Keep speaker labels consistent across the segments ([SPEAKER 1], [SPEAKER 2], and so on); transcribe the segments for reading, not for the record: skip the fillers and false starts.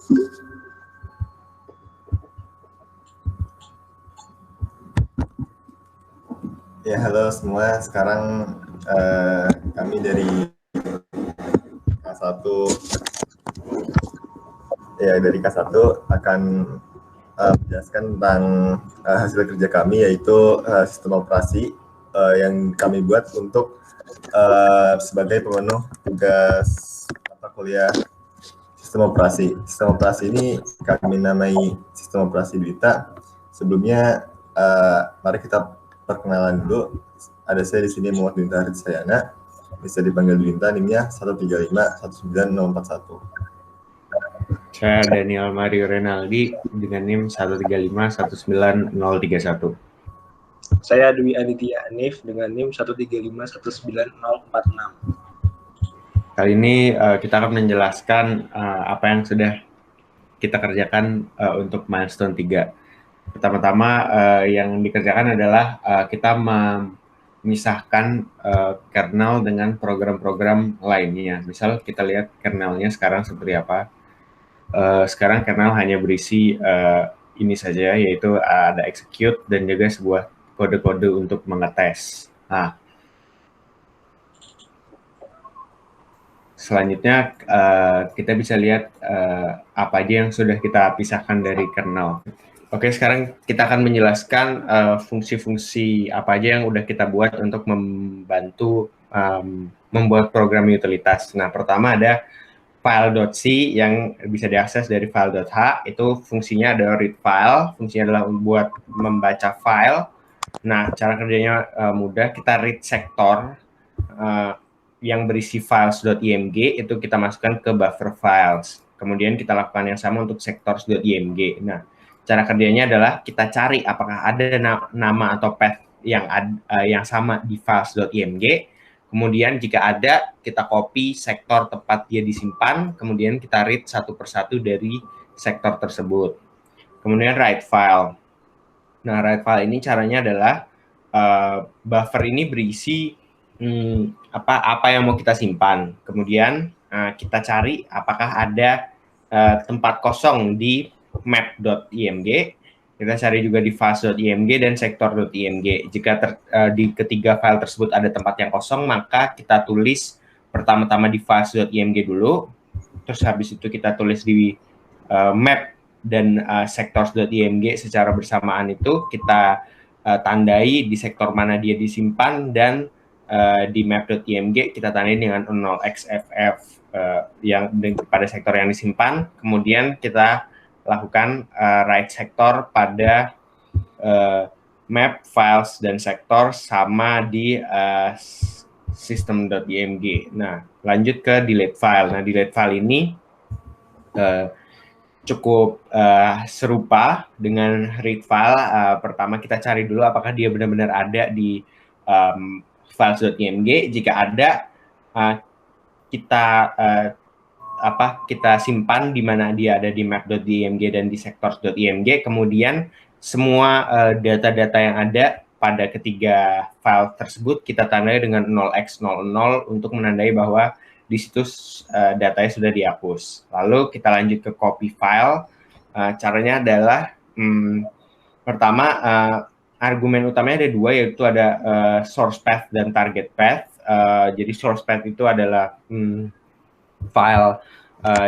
[SPEAKER 1] Ya, halo semua. Sekarang kami dari K1 K1 akan menjelaskan tentang hasil kerja kami, yaitu sistem operasi yang kami buat untuk sebagai pemenuh tugas kuliah sistem operasi. Sistem operasi ini kami namai sistem operasi Dwita. Sebelumnya, mari kita perkenalan dulu. Ada saya di sini Muhammad Dwita Harisayana, bisa dipanggil Dwita, NIM-nya 135-19041.
[SPEAKER 2] Saya Daniel Mario Renaldi dengan NIM 135-19031.
[SPEAKER 3] Saya Dwi Aditya Hanif dengan NIM 135-19046.
[SPEAKER 2] Kali ini kita akan menjelaskan apa yang sudah kita kerjakan untuk milestone 3. Pertama-tama yang dikerjakan adalah kita memisahkan kernel dengan program-program lainnya. Misal kita lihat kernelnya sekarang seperti apa. Sekarang kernel hanya berisi ini saja, yaitu ada execute dan juga sebuah kode-kode untuk mengetes. Nah, selanjutnya kita bisa lihat apa aja yang sudah kita pisahkan dari kernel. Oke, sekarang kita akan menjelaskan fungsi-fungsi apa aja yang udah kita buat untuk membantu membuat program utilitas. Nah, pertama ada file.c yang bisa diakses dari file.h. Itu fungsinya adalah read file, fungsinya adalah buat membaca file. Nah, cara kerjanya mudah. Kita read sektor yang berisi files.img, itu kita masukkan ke buffer files. Kemudian kita lakukan yang sama untuk sectors.img. Nah, cara kerjanya adalah kita cari apakah ada nama atau path yang sama di files.img. Kemudian jika ada, kita copy sektor tempat dia disimpan, kemudian kita read satu persatu dari sektor tersebut. Kemudian write file. Nah, write file ini caranya adalah buffer ini berisi apa yang mau kita simpan. Kemudian kita cari apakah ada tempat kosong di map.img. Kita cari juga di files.img dan sektor.img. Jika di ketiga file tersebut ada tempat yang kosong, maka kita tulis pertama-tama di files.img dulu, terus habis itu kita tulis di map dan sectors.img secara bersamaan. Itu kita tandai di sektor mana dia disimpan, dan di map.img kita tandai dengan 0xff yang pada sektor yang disimpan. Kemudian kita lakukan write sektor pada map, files, dan sektor sama di system.img. Nah, lanjut ke delete file. Nah, delete file ini cukup serupa dengan read file. Pertama kita cari dulu apakah dia benar-benar ada di files.img. Jika ada, kita simpan di mana dia ada di map.img dan di sectors.img. Kemudian semua data-data yang ada pada ketiga file tersebut kita tandai dengan 0x00 untuk menandai bahwa di situ datanya sudah dihapus. Lalu kita lanjut ke copy file. Caranya adalah pertama argumen utamanya ada dua, yaitu ada source path dan target path. Jadi source path itu adalah file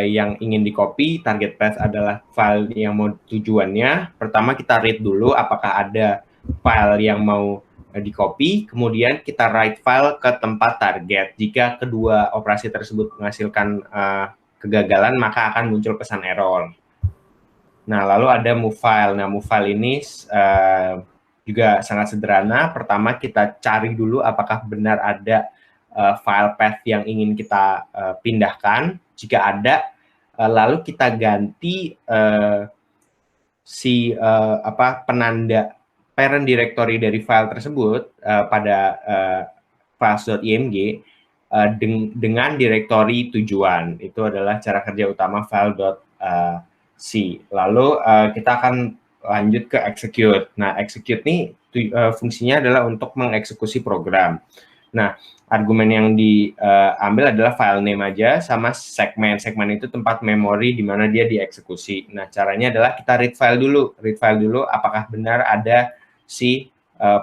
[SPEAKER 2] yang ingin di-copy, target path adalah file yang mau tujuannya. Pertama kita read dulu apakah ada file yang mau di-copy, kemudian kita write file ke tempat target. Jika kedua operasi tersebut menghasilkan kegagalan, maka akan muncul pesan error. Nah, lalu ada move file. Nah, move file ini juga sangat sederhana. Pertama kita cari dulu apakah benar ada file path yang ingin kita pindahkan. Jika ada, lalu kita ganti penanda parent directory dari file tersebut pada files.img dengan directory tujuan. Itu adalah cara kerja utama file.c. Lalu kita akan lanjut ke execute. Nah, execute ini fungsinya adalah untuk mengeksekusi program. Nah, argumen yang diambil adalah file name aja sama segmen. Segmen itu tempat memori di mana dia dieksekusi. Nah, caranya adalah kita read file dulu. Read file dulu apakah benar ada si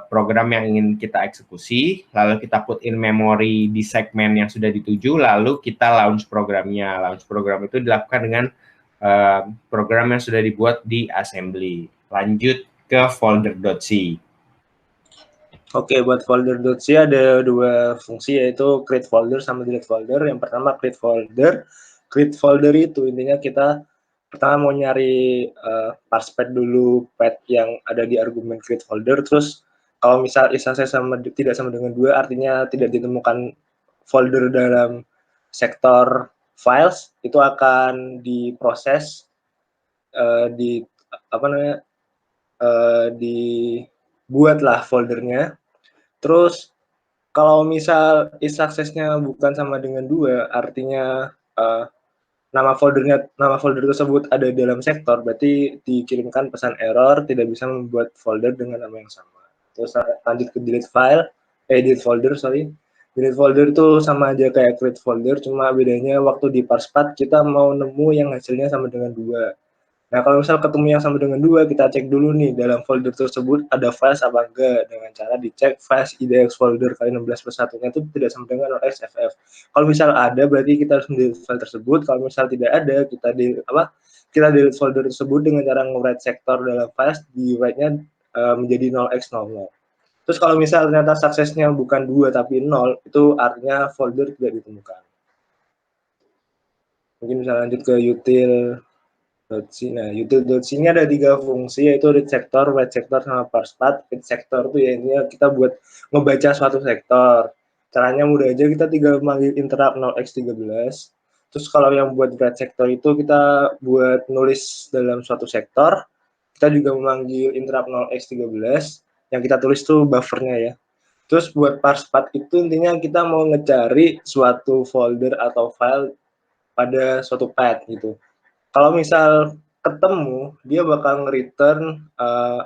[SPEAKER 2] program yang ingin kita eksekusi, lalu kita put in memori di segmen yang sudah dituju, lalu kita launch programnya. Launch program itu dilakukan dengan program yang sudah dibuat di assembly. Lanjut ke folder.c.
[SPEAKER 3] Oke, buat folder.c ada dua fungsi, yaitu create folder sama delete folder. Yang pertama create folder. Create folder itu intinya kita pertama mau nyari parsepad dulu, pad yang ada di argumen create folder. Terus kalau misal instansinya tidak sama dengan 2, artinya tidak ditemukan folder dalam sektor files, itu akan diproses di apa namanya dibuatlah foldernya. Terus kalau misal is suksesnya bukan sama dengan 2, artinya nama folder tersebut ada dalam sektor, berarti dikirimkan pesan error tidak bisa membuat folder dengan nama yang sama. Terus lanjut ke delete folder. Delete folder itu sama aja kayak create folder, cuma bedanya waktu di parsepad kita mau nemu yang hasilnya sama dengan 2. Nah, kalau misal ketemu yang sama dengan 2, kita cek dulu nih dalam folder tersebut ada files apa enggak, dengan cara dicek files IDX folder kali 16+1-nya itu tidak sama dengan XFF. Kalau misal ada, berarti kita harus delete file tersebut. Kalau misal tidak ada, kita delete folder tersebut dengan cara nge-write sektor dalam files, di write-nya menjadi 0x00. Terus kalau misal ternyata suksesnya bukan 2 tapi 0, itu artinya folder tidak ditemukan. Mungkin bisa lanjut ke util. Nah, util.c ini ada 3 fungsi, yaitu read sektor, write sektor, sama parsepad. Read sektor itu ya intinya kita buat ngebaca suatu sektor. Caranya mudah aja, kita tinggal manggil interrupt 0x13. Terus kalau yang buat write sektor itu kita buat nulis dalam suatu sektor. Kita juga memanggil interrupt 0x13. Yang kita tulis tuh buffernya ya. Terus buat parsepad itu intinya kita mau ngecari suatu folder atau file pada suatu path gitu. Kalau misal ketemu, dia bakal nge-return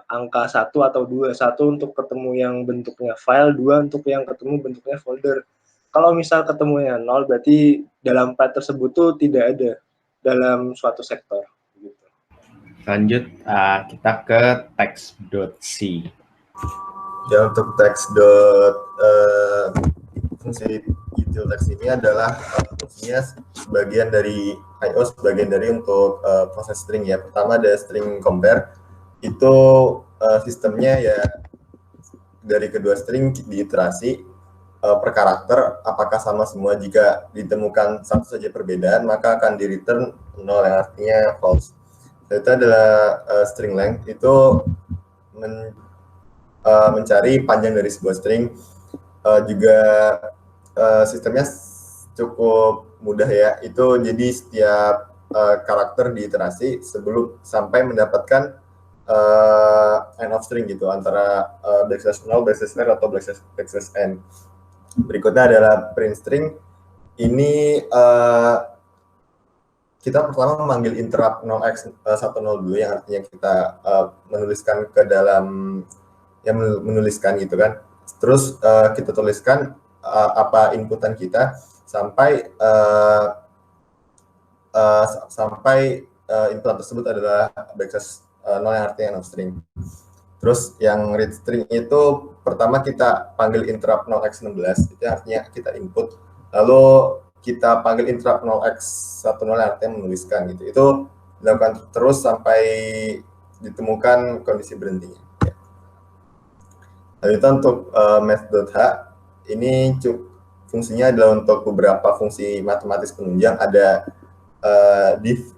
[SPEAKER 3] angka 1 atau 2. 1 untuk ketemu yang bentuknya file, 2 untuk yang ketemu bentuknya folder. Kalau misal ketemunya 0, berarti dalam path tersebut tuh tidak ada dalam suatu sektor.
[SPEAKER 2] Lanjut, kita ke text.c.
[SPEAKER 1] Ya, untuk fungsi util text ini adalah fungsinya sebagian dari I/O, sebagian dari untuk proses string ya. Pertama ada string compare, itu sistemnya ya dari kedua string diiterasi per karakter apakah sama semua. Jika ditemukan satu saja perbedaan, maka akan di return 0 yang artinya false. Itu adalah string length, itu mencari panjang dari sebuah string. Juga sistemnya cukup mudah ya, itu jadi setiap karakter diiterasi sebelum sampai mendapatkan end of string gitu, antara backslash 0, backslash r atau backslash n. Berikutnya adalah print string. Ini kita pertama memanggil interrupt 0x102 yang artinya kita menuliskan ke dalam, yang menuliskan gitu kan. Terus kita tuliskan apa inputan kita sampai input tersebut adalah backslash 0 yang artinya end of string. Terus yang read string itu pertama kita panggil interrupt 0x16, itu artinya kita input, lalu kita panggil interrupt 0x10 yang artinya menuliskan gitu. Itu dilakukan terus sampai ditemukan kondisi berhentinya. Lalu itu untuk math.h, ini fungsinya adalah untuk beberapa fungsi matematis penunjang. Ada div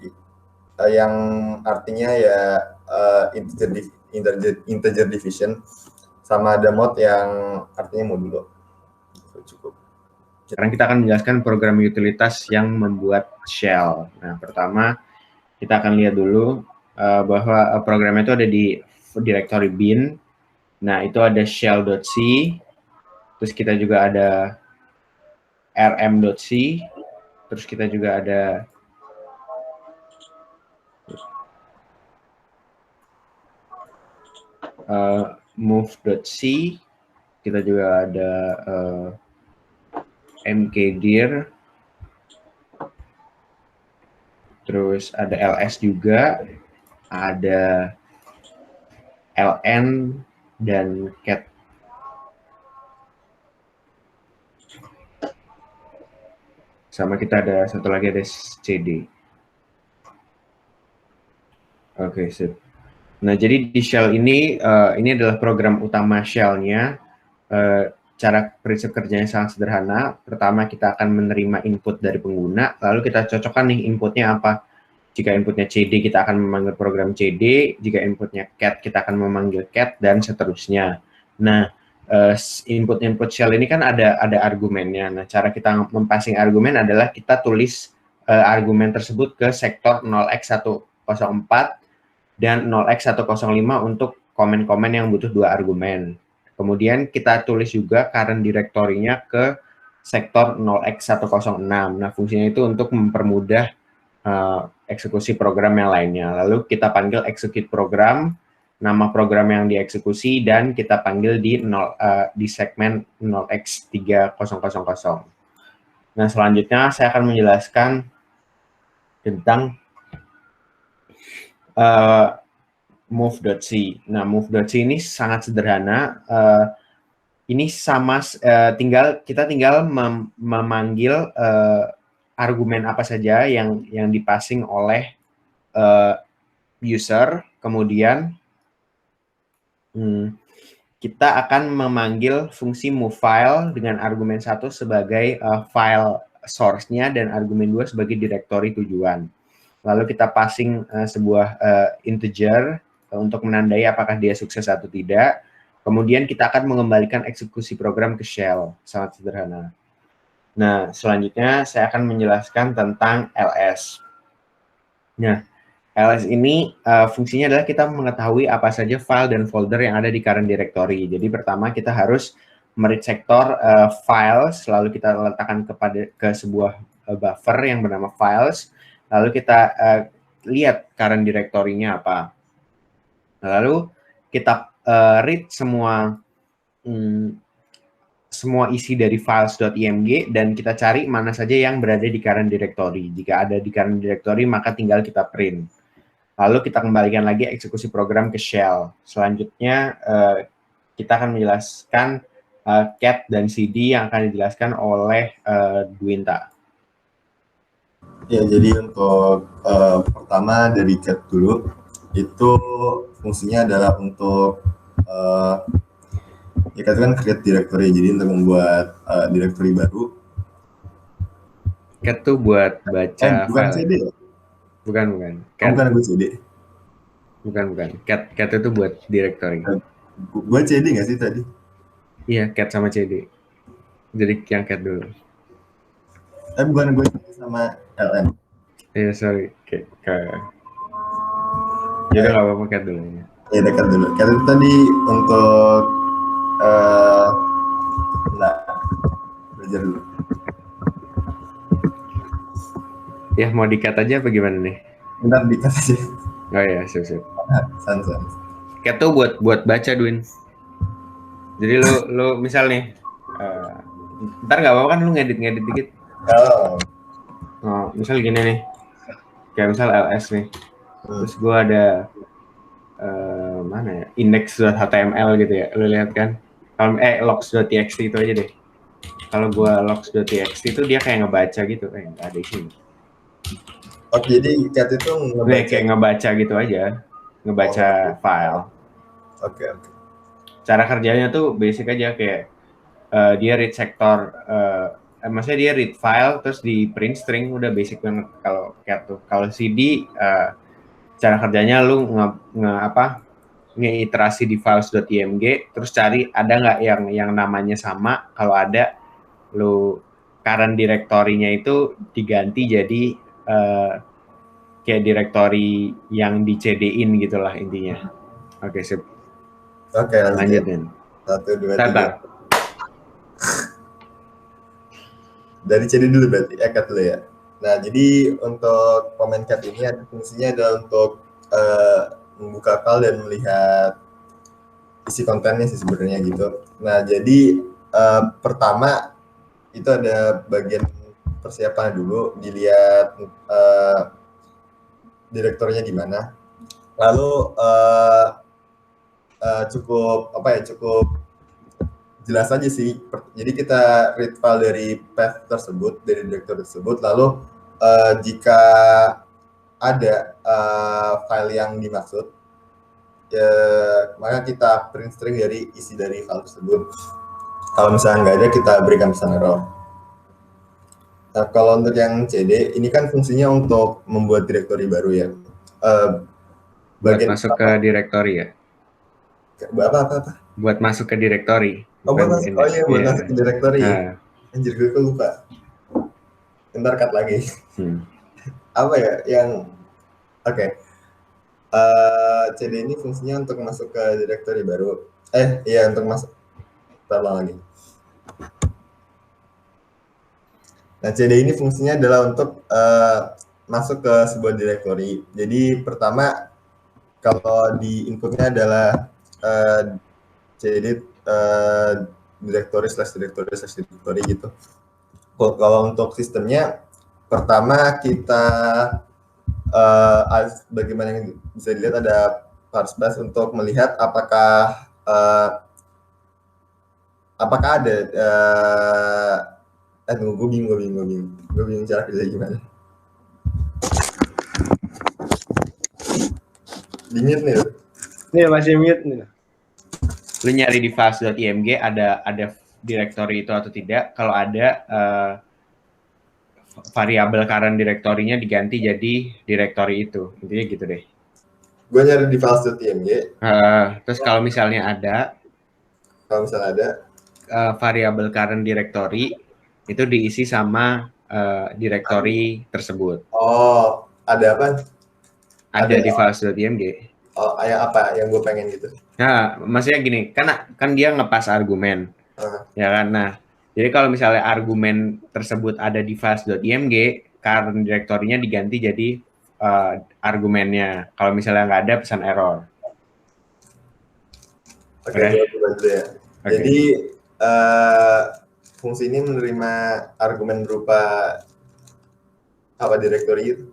[SPEAKER 1] yang artinya ya integer division, sama ada mod yang artinya modulo. Cukup.
[SPEAKER 2] Sekarang kita akan menjelaskan program utilitas yang membuat shell. Nah, pertama kita akan lihat dulu bahwa program itu ada di directory bin. Nah, itu ada shell.c, terus kita juga ada rm.c, terus kita juga ada move.c, kita juga ada mkdir, terus ada ls juga, ada ln dan cat. Sama kita ada satu lagi ada cd. Oke, sip. Nah, jadi di shell ini adalah program utama shell-nya. Cara prinsip kerjanya sangat sederhana. Pertama, kita akan menerima input dari pengguna, lalu kita cocokkan nih inputnya apa. Jika inputnya cd, kita akan memanggil program cd. Jika inputnya cat, kita akan memanggil cat, dan seterusnya. Nah, input shell ini kan ada argumennya. Nah, cara kita mempassing argumen adalah kita tulis argumen tersebut ke sektor 0x104 dan 0x105 untuk komen-komen yang butuh 2 argumen. Kemudian kita tulis juga current directory-nya ke sektor 0x106. Nah, fungsinya itu untuk mempermudah eksekusi program yang lainnya. Lalu kita panggil execute program, nama program yang dieksekusi, dan kita panggil di segmen 0x3000. Nah, selanjutnya saya akan menjelaskan tentang move.c. Nah, move.c ini sangat sederhana. Ini sama kita tinggal memanggil argumen apa saja yang dipassing oleh user. Kemudian kita akan memanggil fungsi movefile dengan argumen 1 sebagai file source-nya dan argumen 2 sebagai direktori tujuan. Lalu kita passing sebuah integer untuk menandai apakah dia sukses atau tidak. Kemudian kita akan mengembalikan eksekusi program ke shell. Sangat sederhana. Nah, selanjutnya saya akan menjelaskan tentang ls. Nah, ls ini fungsinya adalah kita mengetahui apa saja file dan folder yang ada di current directory. Jadi pertama kita harus meread sektor files, lalu kita letakkan ke sebuah buffer yang bernama files. Lalu kita lihat current directory-nya apa. Lalu kita read semua isi dari files.img dan kita cari mana saja yang berada di current directory. Jika ada di current directory, maka tinggal kita print. Lalu kita kembalikan lagi eksekusi program ke shell. Selanjutnya kita akan menjelaskan cat dan cd yang akan dijelaskan oleh Dwinta.
[SPEAKER 1] Ya, jadi untuk pertama dari cat dulu, itu fungsinya adalah untuk ya kan create directory, jadi untuk membuat directory baru.
[SPEAKER 2] Cat tuh buat baca
[SPEAKER 1] bukan
[SPEAKER 2] file.
[SPEAKER 1] CD ya?
[SPEAKER 2] Bukan.
[SPEAKER 1] Cat. Bukan gue CD.
[SPEAKER 2] Bukan. Cat itu buat directory.
[SPEAKER 1] Gue CD nggak sih tadi?
[SPEAKER 2] Iya, cat sama CD. Jadi yang cat dulu.
[SPEAKER 1] Bukan gue sama LN.
[SPEAKER 2] Iya, sorry. Jadi nggak apa-apa cat dulu ya.
[SPEAKER 1] Iya, dekat dulu. Cat itu tadi untuk belajar dulu.
[SPEAKER 2] Ya, mau di-cut aja apa gimana nih?
[SPEAKER 1] Bentar, di-cut aja.
[SPEAKER 2] Oh iya, siap.
[SPEAKER 1] Sans.
[SPEAKER 2] Cat tuh buat baca, Dwin. Jadi lu misal nih, ntar nggak apa-apa kan lu ngedit dikit. Oh, misal gini nih, kayak misal ls nih. Terus gue ada mana ya, index.html gitu ya, lu lihat kan? Kalau logs.txt itu aja deh. Kalau gue logs.txt itu dia kayak ngebaca gitu, nggak ada isinya.
[SPEAKER 1] Oh, jadi cat itu ngebaca?
[SPEAKER 2] Kayak ngebaca gitu aja, ngebaca file.
[SPEAKER 1] Oke.
[SPEAKER 2] Cara kerjanya tuh basic aja, kayak dia read sektor, maksudnya dia read file terus di print string, udah basic banget kalau cat tuh. Kalau cd cara kerjanya lu ngeiterasi di files.img terus cari ada nggak yang namanya sama. Kalau ada, lu current directory-nya itu diganti jadi kayak directory yang di CD-in gitulah intinya. Oke, sip.
[SPEAKER 1] Oke,
[SPEAKER 2] lanjutin.
[SPEAKER 1] 1, 2, 3. Dari CD dulu berarti, cat dulu ya. Nah, jadi untuk comment cat ini fungsinya adalah untuk membuka file dan melihat isi kontennya sih sebenarnya gitu. Nah, jadi pertama itu ada bagian persiapan dulu, dilihat direktornya di mana. Lalu cukup jelas aja sih. Jadi kita read file dari path tersebut, dari direktur tersebut. Lalu jika ada file yang dimaksud, ya, maka kita print string dari isi dari file tersebut. Kalau misalnya nggak ada, kita berikan pesan error. Nah, kalau untuk yang CD, ini kan fungsinya untuk membuat direktori baru ya.
[SPEAKER 2] Buat masuk ke direktori ya?
[SPEAKER 1] Apa?
[SPEAKER 2] Buat masuk ke direktori.
[SPEAKER 1] Buat masuk ke direktori. Anjir, gue lupa. Ntar cut lagi. Apa ya yang... Oke. CD ini fungsinya untuk masuk ke direktori baru. Iya, untuk masuk. Terlalu lagi. Nah, CD ini fungsinya adalah untuk masuk ke sebuah direktori. Jadi pertama, kalau di inputnya adalah CD direktori gitu. Kalau untuk sistemnya, pertama kita bagaimana yang bisa dilihat ada parse bus untuk melihat apakah ada gue bingung cara kerja gimana. Di mute nih.
[SPEAKER 3] Nih masih mute nih.
[SPEAKER 2] Lu nyari di files.img ada directory itu atau tidak. Kalau ada variabel current directory-nya diganti jadi directory itu. Intinya gitu deh.
[SPEAKER 1] Gue nyari di files.img.
[SPEAKER 2] Terus kalau misalnya ada variabel current directory itu diisi sama directory tersebut.
[SPEAKER 1] Oh, ada apa?
[SPEAKER 2] Ada di files.img.
[SPEAKER 1] Oh, apa yang gue pengen gitu?
[SPEAKER 2] Nah, maksudnya gini, kan dia ngepas argumen, ya kan? Nah, jadi kalau misalnya argumen tersebut ada di files.img, current directory-nya diganti jadi argumennya. Kalau misalnya nggak ada, pesan error.
[SPEAKER 1] Oke, gue bantu ya. Okay. Jadi fungsi ini menerima argumen berupa apa directory itu.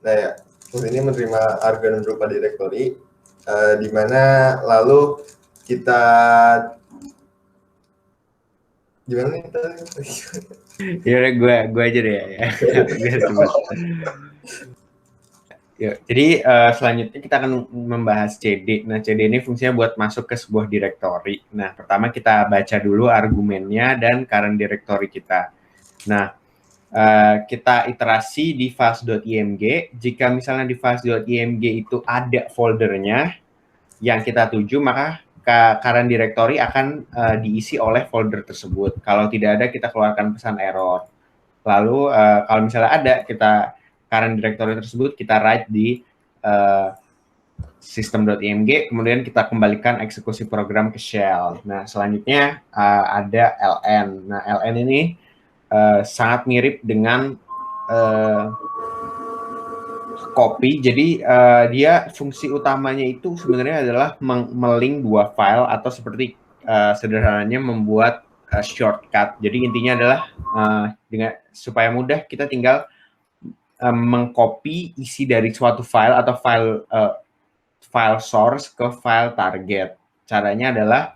[SPEAKER 1] Nah ya, fungsi ini menerima argumen berupa directory, di mana lalu kita gimana nih tadi?
[SPEAKER 2] Ya gue aja deh ya. Biar cepat. Jadi selanjutnya kita akan membahas CD. Nah, CD ini fungsinya buat masuk ke sebuah directory. Nah, pertama kita baca dulu argumennya dan current directory kita. Nah, kita iterasi di files.img. Jika misalnya di files.img itu ada foldernya yang kita tuju, maka current directory akan diisi oleh folder tersebut. Kalau tidak ada, kita keluarkan pesan error. Lalu kalau misalnya ada, kita current directory tersebut kita write di system.img, kemudian kita kembalikan eksekusi program ke shell. Nah, selanjutnya ada ln. Nah, ln ini sangat mirip dengan copy. Jadi dia fungsi utamanya itu sebenarnya adalah melink dua file atau seperti sederhananya membuat shortcut. Jadi intinya adalah dengan supaya mudah kita tinggal mengcopy isi dari suatu file atau file source ke file target. Caranya adalah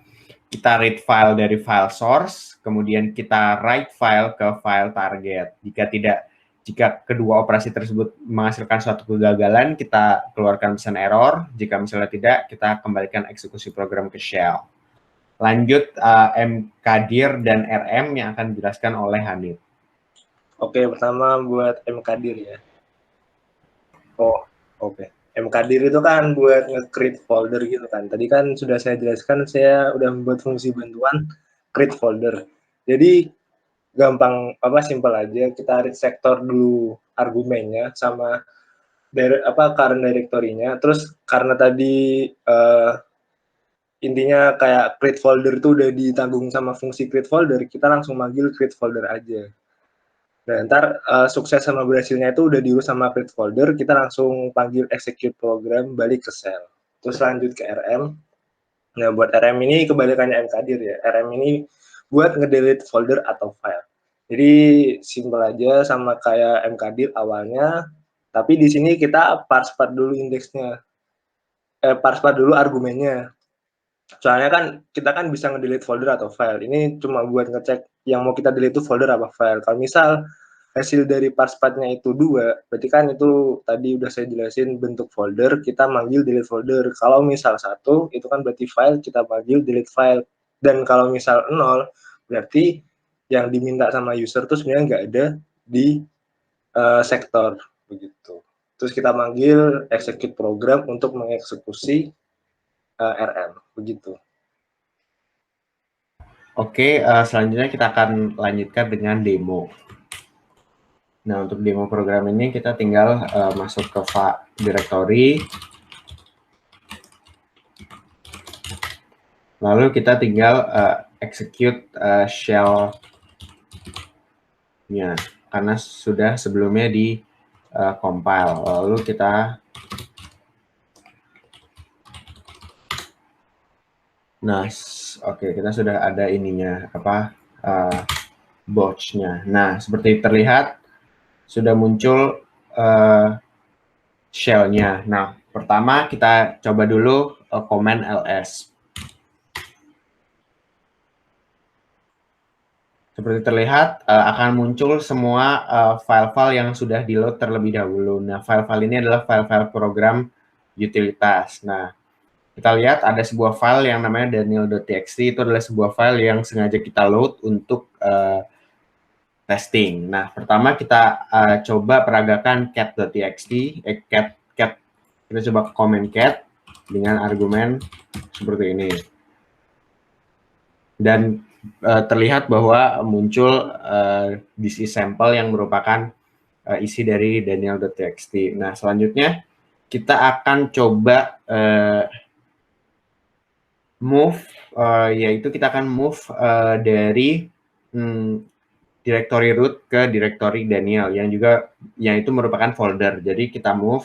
[SPEAKER 2] kita read file dari file source, kemudian kita write file ke file target. Jika kedua operasi tersebut menghasilkan suatu kegagalan, kita keluarkan pesan error. Jika misalnya tidak, kita kembalikan eksekusi program ke shell. Lanjut mkdir dan rm yang akan dijelaskan oleh Hanif.
[SPEAKER 3] Oke, pertama buat mkdir ya. Oh, oke. Mkdir itu kan buat nge-create folder gitu kan. Tadi kan sudah saya jelaskan, saya udah membuat fungsi bantuan create folder. Jadi gampang simpel aja, kita read sektor dulu argumennya sama current directory-nya. Terus karena tadi intinya kayak create folder itu udah ditanggung sama fungsi create folder, kita langsung manggil create folder aja. Nah, ntar sukses sama berhasilnya itu udah diurus sama create folder, kita langsung panggil execute program balik ke shell. Terus lanjut ke RM. Nah, buat RM ini kebalikannya mkdir ya. RM ini buat ngedelete folder atau file. Jadi simpel aja sama kayak mkdir awalnya, tapi di sini kita parse-parse dulu indeksnya, parse-parse dulu argumennya. Soalnya kan kita kan bisa ngedelete folder atau file. Ini cuma buat ngecek yang mau kita delete itu folder apa file. Kalau misal hasil dari parse-partnya itu 2, berarti kan itu tadi udah saya jelasin bentuk folder, kita manggil delete folder. Kalau misal 1, itu kan berarti file, kita panggil delete file. Dan kalau misal 0, berarti yang diminta sama user itu sebenarnya nggak ada di sektor begitu. Terus kita manggil execute program untuk mengeksekusi RM begitu.
[SPEAKER 2] Oke, selanjutnya kita akan lanjutkan dengan demo. Nah, untuk demo program ini kita tinggal masuk ke directory, lalu kita tinggal execute shell-nya, karena sudah sebelumnya di compile. Lalu kita kita sudah ada ininya, batch-nya. Nah, seperti terlihat sudah muncul shell-nya. Nah, pertama kita coba dulu command ls. Seperti terlihat akan muncul semua file-file yang sudah di-load terlebih dahulu. Nah, file-file ini adalah file-file program utilitas. Nah, kita lihat ada sebuah file yang namanya daniel.txt, itu adalah sebuah file yang sengaja kita load untuk testing. Nah, pertama kita coba peragakan cat.txt, cat, kita coba comment cat dengan argumen seperti ini. Dan terlihat bahwa muncul this is sample yang merupakan isi dari daniel.txt. Nah, selanjutnya kita akan coba move, yaitu kita akan move dari directory root ke directory Daniel yang itu merupakan folder. Jadi kita move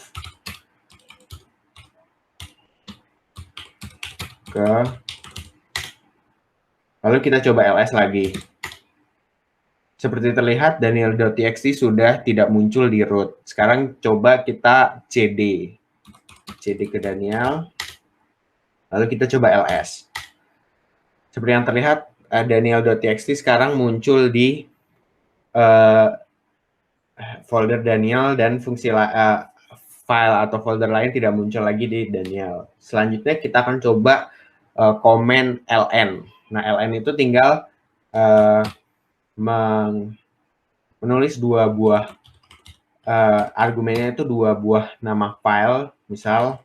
[SPEAKER 2] ke, lalu kita coba ls lagi. Seperti terlihat daniel.txt sudah tidak muncul di root. Sekarang coba kita cd ke Daniel, lalu kita coba ls. Seperti yang terlihat daniel.txt sekarang muncul di folder Daniel dan fungsi file atau folder lain tidak muncul lagi di Daniel. Selanjutnya kita akan coba command ln. Nah, ln itu tinggal menulis dua buah argumennya, itu dua buah nama file. Misal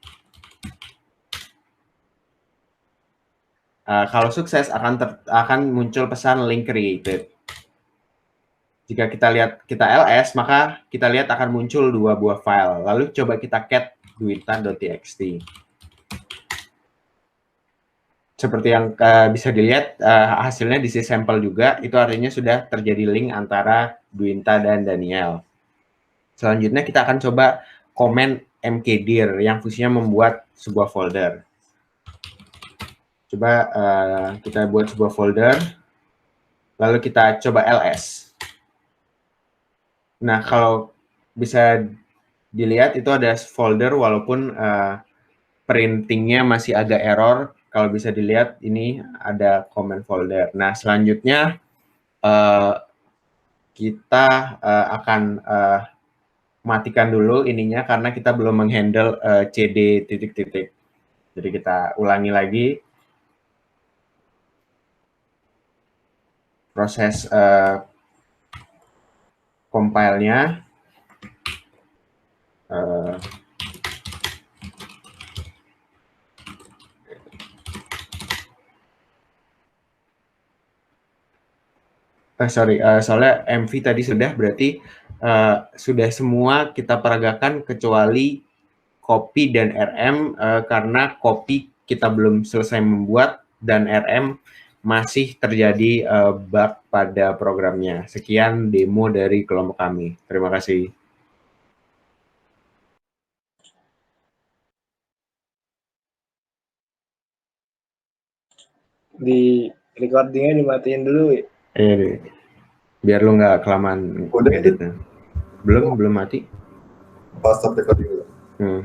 [SPEAKER 2] kalau sukses akan muncul pesan link created. Jika kita ls, maka kita lihat akan muncul dua buah file. Lalu coba kita cat duitan.txt. Seperti yang bisa dilihat, hasilnya di sampel juga, itu artinya sudah terjadi link antara Duinta dan Daniel. Selanjutnya kita akan coba comment mkdir yang fungsinya membuat sebuah folder. Coba kita buat sebuah folder, lalu kita coba ls. Nah, kalau bisa dilihat itu ada folder walaupun printingnya masih agak error. Kalau bisa dilihat ini ada comment folder. Nah, selanjutnya kita akan matikan dulu ininya karena kita belum menghandle cd titik-titik. Jadi kita ulangi lagi proses compile-nya. Soalnya MV tadi sudah, berarti sudah semua kita peragakan kecuali copy dan RM, karena copy kita belum selesai membuat dan RM masih terjadi bug pada programnya. Sekian demo dari kelompok kami. Terima kasih.
[SPEAKER 3] Di recordingnya dimatiin dulu.
[SPEAKER 2] Iya deh. Biar lu nggak kelamaan
[SPEAKER 1] Udah,
[SPEAKER 2] ngeditnya. Belum mati.
[SPEAKER 1] Oh, stop recording dulu.
[SPEAKER 2] Hmm.